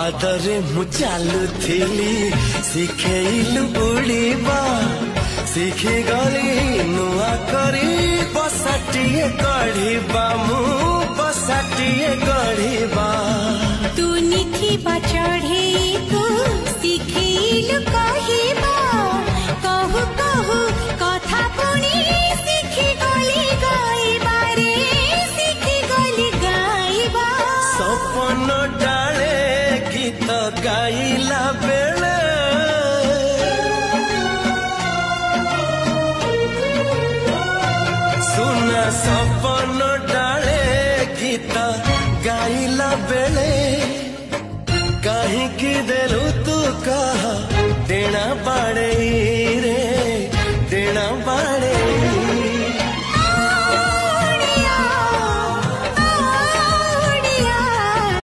पादरे मु चालुथिली शिखेलु उड़ीबा शिखी गली नुआ करी बसाटिए गढ़ीबा मु बसाटिए गढ़ीबा तू निखिबा चढ़े को शिखेलु कहिबा कहु कहु कथा पुणी शिखी गली गाइबा रे शिखी गली गाइबा सपन डाले गीत गाइला बेले सुना सपन डाले गीत गाइला बेले कहीं की देलु तू कहा देना पड़े